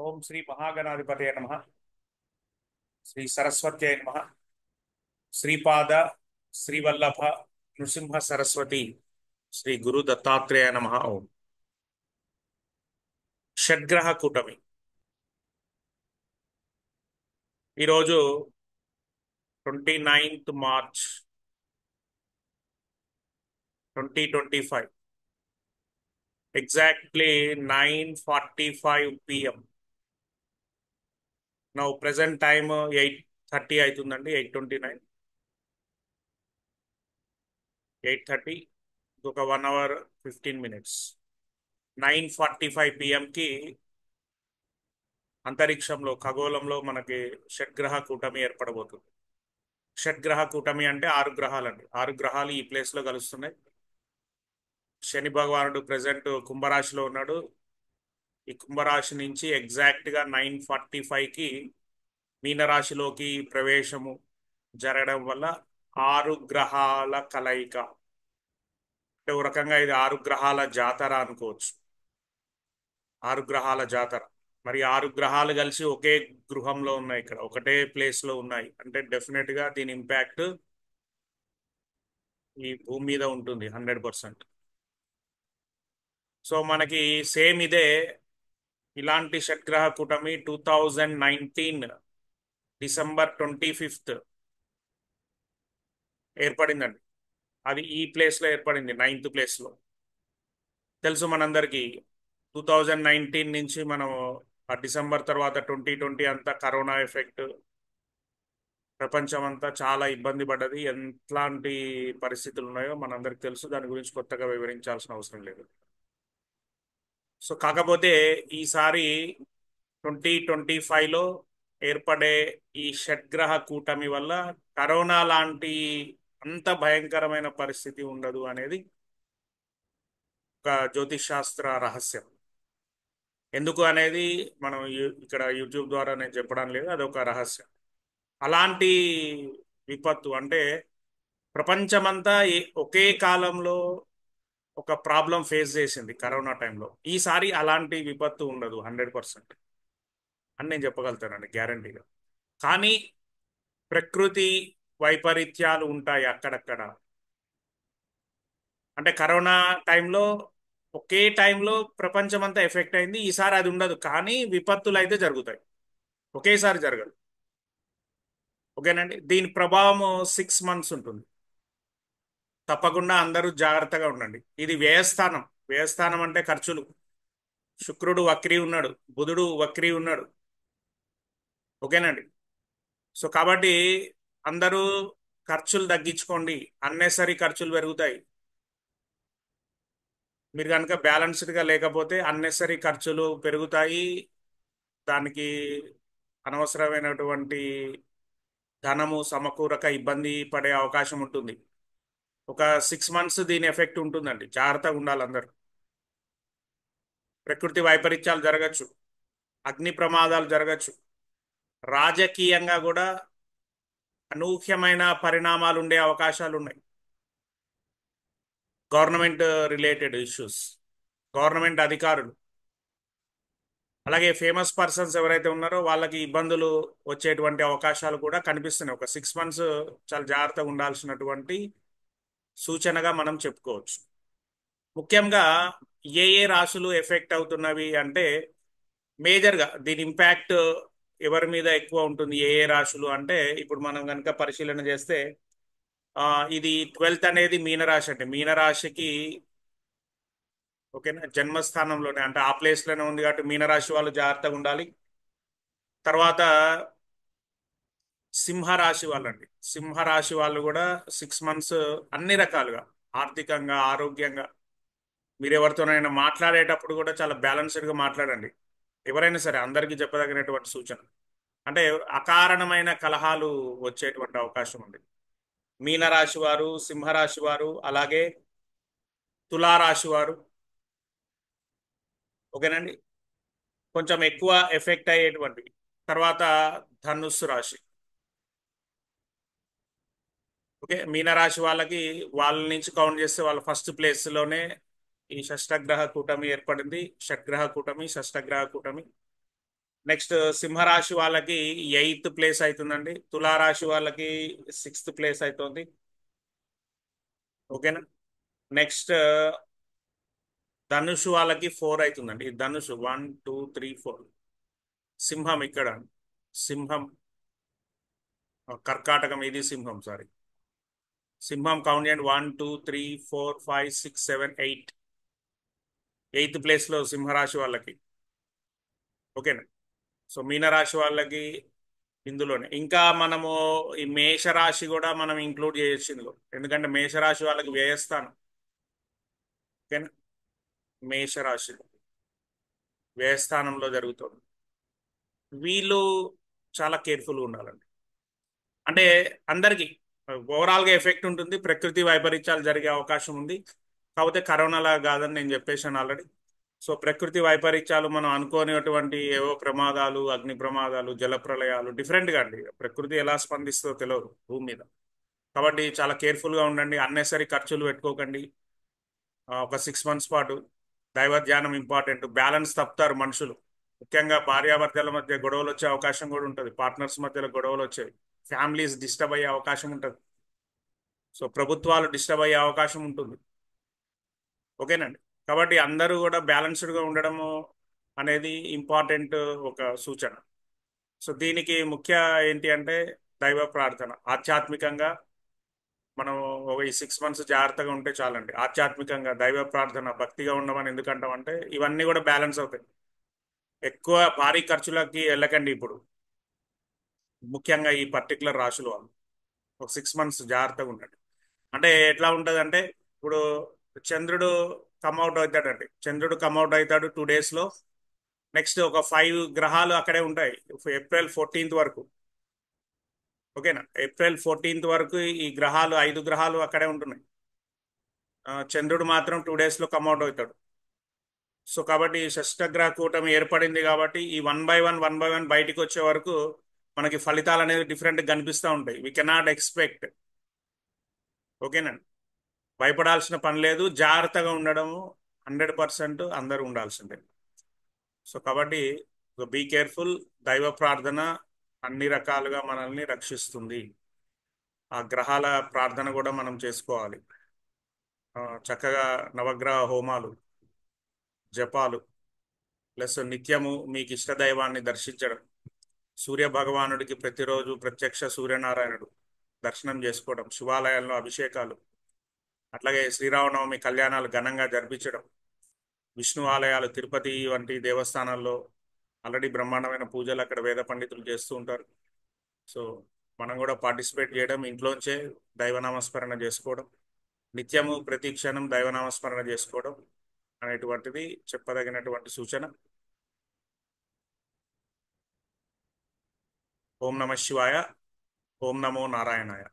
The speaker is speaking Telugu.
ఓం శ్రీ మహాగణాధిపతయ నమః. శ్రీ సరస్వత్యై నమః. శ్రీపాద శ్రీవల్లభ నృసింహ సరస్వతి శ్రీ గురు దత్తాత్రేయ నమః. ఓం. షడ్గ్రహ కూటమి ఈరోజు 29th March 2025, exactly 9:45 PM. Now present time 8:30 అవుతుందండి. 8:29, 8:30, ఇంకొక 1 hour 15 minutes. 9:45 PM అంతరిక్షంలో ఖగోళంలో మనకి షడ్గ్రహ కూటమి ఏర్పడబోతుంది. షడ్గ్రహ కూటమి అంటే 6 గ్రహాలండి. 6 గ్రహాలు ఈ ప్లేస్ లో కలుస్తున్నాయి. శని భగవానుడు ప్రెసెంట్ కుంభరాశిలో ఉన్నాడు. ఈ కుంభరాశి నుంచి ఎగ్జాక్ట్ గా 9:45కి మీనరాశిలోకి ప్రవేశము జరగడం వల్ల 6 గ్రహాల కలయిక. అంటే ఒక రకంగా ఇది 6 గ్రహాల జాతర అనుకోవచ్చు. 6 గ్రహాల జాతర. మరి 6 గ్రహాలు కలిసి ఒకే గృహంలో ఉన్నాయి, ఇక్కడ ఒకటే ప్లేస్ లో ఉన్నాయి అంటే డెఫినెట్ గా దీని ఇంపాక్ట్ ఈ భూమి మీద ఉంటుంది 100%. సో మనకి సేమ్ ఇదే, ఇలాంటి షడ్గ్రహ కూటమి 2019 December 25th ఏర్పడిందండి. అది ఈ ప్లేస్ లో ఏర్పడింది, 9th ప్లేస్ లో. తెలుసు మనందరికీ 2019 నుంచి మనం ఆ డిసెంబర్ తర్వాత 2020 అంతా కరోనా ఎఫెక్ట్, ప్రపంచం అంతా చాలా ఇబ్బంది పడ్డది. ఎట్లాంటి పరిస్థితులు ఉన్నాయో మనందరికి తెలుసు, దాని గురించి కొత్తగా వివరించాల్సిన అవసరం లేదు. సో కాకపోతే ఈసారి 2025లో ఏర్పడే ఈ షడ్గ్రహ కూటమి వల్ల కరోనా లాంటి అంత భయంకరమైన పరిస్థితి ఉండదు అనేది ఒక జ్యోతిష్ శాస్త్ర రహస్యం. ఎందుకు అనేది మనం ఇక్కడ యూట్యూబ్ ద్వారా నేను చెప్పడం లేదు, అదొక రహస్యం. అలాంటి విపత్తు అంటే ప్రపంచమంతా ఒకే కాలంలో ఒక ప్రాబ్లం ఫేస్ చేసింది కరోనా టైంలో. ఈసారి అలాంటి విపత్తు ఉండదు 100% అని నేను చెప్పగలుగుతానండి గ్యారంటీగా. కానీ ప్రకృతి వైపరీత్యాలు ఉంటాయి అక్కడక్కడ. అంటే కరోనా టైంలో ఒకే టైంలో ప్రపంచమంతా ఎఫెక్ట్ అయింది. ఈసారి అది ఉండదు, కానీ విపత్తులు అయితే జరుగుతాయి, ఒకేసారి జరగదు. ఓకేనండి. దీని ప్రభావం 6 months ఉంటుంది. తప్పకుండా అందరూ జాగ్రత్తగా ఉండండి. ఇది వ్యయస్థానం. వ్యయస్థానం అంటే ఖర్చులు. శుక్రుడు వక్రీ ఉన్నాడు, బుధుడు వక్రీ ఉన్నాడు. ఓకేనండి. సో కాబట్టి అందరూ ఖర్చులు తగ్గించుకోండి. అన్నెసరీ ఖర్చులు పెరుగుతాయి. మీరు కనుక బ్యాలెన్స్డ్గా లేకపోతే అన్నెసరీ ఖర్చులు పెరుగుతాయి. దానికి అనవసరమైనటువంటి ధనము సమకూరక ఇబ్బంది పడే అవకాశం ఉంటుంది. ఒక 6 months దీని ఎఫెక్ట్ ఉంటుందండి. జాగ్రత్తగా ఉండాలి అందరూ. ప్రకృతి వైపరీత్యాలు జరగచ్చు, అగ్ని ప్రమాదాలు జరగచ్చు, రాజకీయంగా కూడా అనూహ్యమైన పరిణామాలు ఉండే అవకాశాలు ఉన్నాయి. గవర్నమెంట్ రిలేటెడ్ ఇష్యూస్, గవర్నమెంట్ అధికారులు, అలాగే ఫేమస్ పర్సన్స్ ఎవరైతే ఉన్నారో వాళ్ళకి ఇబ్బందులు వచ్చేటువంటి అవకాశాలు కూడా కనిపిస్తున్నాయి. ఒక 6 months చాలా జాగ్రత్తగా ఉండాల్సినటువంటి సూచనగా మనం చెప్పుకోవచ్చు. ముఖ్యంగా ఏ ఏ రాశులు ఎఫెక్ట్ అవుతున్నవి అంటే, మేజర్గా దీని ఇంపాక్ట్ ఎవరి మీద ఎక్కువ ఉంటుంది, ఏ ఏ రాశులు అంటే, ఇప్పుడు మనం కనుక పరిశీలన చేస్తే ఇది 12th అనేది మీనరాశి. అంటే మీనరాశికి ఓకేనా జన్మస్థానంలోనే, అంటే ఆ ప్లేస్లోనే ఉంది కాబట్టి మీనరాశి వాళ్ళు జాగ్రత్తగా ఉండాలి. తర్వాత సింహరాశి వాళ్ళండి. సింహరాశి వాళ్ళు కూడా 6 months అన్ని రకాలుగా ఆర్థికంగా, ఆరోగ్యంగా, మీరు ఎవరితోనైనా మాట్లాడేటప్పుడు కూడా చాలా బ్యాలెన్స్డ్గా మాట్లాడండి. ఎవరైనా సరే అందరికీ చెప్పదగినటువంటి సూచన. అంటే అకారణమైన కలహాలు వచ్చేటువంటి అవకాశం ఉంది. మీనరాశి వారు, సింహరాశి వారు, అలాగే తులారాశి వారు, ఓకేనండి, కొంచెం ఎక్కువ ఎఫెక్ట్ అయ్యేటువంటి. తర్వాత ధనుస్సు రాశి. ఓకే, మీనరాశి వాళ్ళకి వాళ్ళ నుంచి కౌంట్ చేస్తే వాళ్ళ ఫస్ట్ ప్లేస్లోనే ఈ షష్టగ్రహ కూటమి ఏర్పడింది. షడ్గ్రహ కూటమి, షష్టగ్రహ కూటమి. నెక్స్ట్ సింహరాశి వాళ్ళకి 8th ప్లేస్ అవుతుందండి. తులారాశి వాళ్ళకి 6th ప్లేస్ అవుతుంది. ఓకేనా. నెక్స్ట్ ధనుషు వాళ్ళకి 4 అవుతుందండి. ఈ ధనుషు 1 2 3 4. సింహం ఇక్కడ, సింహం, కర్కాటకం ఇది సింహం, సారీ. సింహం కౌంట్ చేయండి: 1 2 3 4 5 6 7 8. 8th ప్లేస్లో సింహరాశి వాళ్ళకి. ఓకేనా. సో మీనరాశి వాళ్ళకి ఇందులోనే ఇంకా మనము ఈ మేషరాశి కూడా మనం ఇంక్లూడ్ చేయొచ్చు ఇందులో, ఎందుకంటే మేషరాశి వాళ్ళకి వ్యయస్థానం. ఓకేనా. మేషరాశి వ్యయస్థానంలో జరుగుతుంది. వీళ్ళు చాలా కేర్ఫుల్గా ఉండాలండి. అంటే అందరికీ ఓవరాల్గా ఎఫెక్ట్ ఉంటుంది. ప్రకృతి వైపరీత్యాలు జరిగే అవకాశం ఉంది. కాకపోతే కరోనాలా కాదని నేను చెప్పేశాను ఆల్రెడీ. సో ప్రకృతి వైపరీత్యాలు మనం అనుకోనిటువంటి ఏవో ప్రమాదాలు, అగ్ని ప్రమాదాలు, జల ప్రళయాలు డిఫరెంట్గా అండి. ప్రకృతి ఎలా స్పందిస్తుందో తెలియదు భూమి మీద. కాబట్టి చాలా కేర్ఫుల్గా ఉండండి. అన్నెసరీ ఖర్చులు పెట్టుకోకండి. ఒక 6 months పాటు దైవ ధ్యానం ఇంపార్టెంట్. బ్యాలెన్స్ తప్పుతారు మనుషులు. ముఖ్యంగా భార్యాభర్తల మధ్య గొడవలు వచ్చే అవకాశం కూడా ఉంటుంది. పార్ట్నర్స్ మధ్యలో గొడవలు వచ్చాయి. ఫ్యామిలీస్ డిస్టర్బ్ అయ్యే అవకాశం ఉంటుంది. సో ప్రభుత్వాలు డిస్టర్బ్ అయ్యే అవకాశం ఉంటుంది. ఓకేనండి. కాబట్టి అందరూ కూడా బ్యాలెన్స్డ్గా ఉండడము అనేది ఇంపార్టెంట్ ఒక సూచన. సో దీనికి ముఖ్య ఏంటి అంటే దైవ ప్రార్థన. ఆధ్యాత్మికంగా మనం ఈ 6 months జాగ్రత్తగా ఉంటే చాలండి. ఆధ్యాత్మికంగా దైవ ప్రార్థన, భక్తిగా ఉండమని ఎందుకంటామంటే ఇవన్నీ కూడా బ్యాలెన్స్ అవుతాయి. ఎక్కువ భారీ ఖర్చులకి వెళ్ళకండి ఇప్పుడు, ముఖ్యంగా ఈ పర్టికులర్ రాశుల వాళ్ళు. ఒక 6 months జాగ్రత్తగా ఉండండి. అంటే ఎట్లా ఉంటుంది అంటే ఇప్పుడు చంద్రుడు కమ్అవుట్ అవుతాడండి. చంద్రుడు కమ్అవుట్ అవుతాడు 2 daysలో. నెక్స్ట్ ఒక 5 గ్రహాలు అక్కడే ఉంటాయి April 14th వరకు. ఓకేనా. April 14th వరకు ఈ గ్రహాలు, 5 గ్రహాలు అక్కడే ఉంటున్నాయి. చంద్రుడు మాత్రం 2 daysలో కమ్అవుట్ అవుతాడు. సో కాబట్టి షష్టగ్రహ కూటమి ఏర్పడింది కాబట్టి ఈ వన్ బై వన్ బయటికి వచ్చే వరకు మనకి ఫలితాలు అనేది డిఫరెంట్ కనిపిస్తూ ఉంటాయి. We cannot expect. ఓకేనండి. భయపడాల్సిన పని లేదు. జాగ్రత్తగా ఉండడము 100% అందరూ ఉండాల్సిందే. సో కాబట్టి బీ కేర్ఫుల్. దైవ ప్రార్థన అన్ని రకాలుగా మనల్ని రక్షిస్తుంది. ఆ గ్రహాల ప్రార్థన కూడా మనం చేసుకోవాలి. చక్కగా నవగ్రహ హోమాలు, జపాలు, ప్లస్ నిత్యము మీకు ఇష్టదైవాన్ని దర్శించడం. సూర్య భగవానుడికి ప్రతిరోజు ప్రత్యక్ష సూర్యనారాయణుడు దర్శనం చేసుకోవడం, శివాలయాల్లో అభిషేకాలు, అట్లాగే శ్రీరామనవమి కళ్యాణాలు ఘనంగా జరిపించడం, విష్ణు ఆలయాలు, తిరుపతి వంటి దేవస్థానాల్లో ఆల్రెడీ బ్రహ్మాండమైన పూజలు అక్కడ వేద పండితులు చేస్తూ ఉంటారు. సో మనం కూడా పార్టిసిపేట్ చేయడం, ఇంట్లోంచే దైవనామస్మరణ చేసుకోవడం, నిత్యము ప్రతి క్షణం దైవనామస్మరణ చేసుకోవడం అనేటువంటిది చెప్పదగినటువంటి సూచన. ఓం నమ శివాయ. ఓం నమో నారాయణాయ.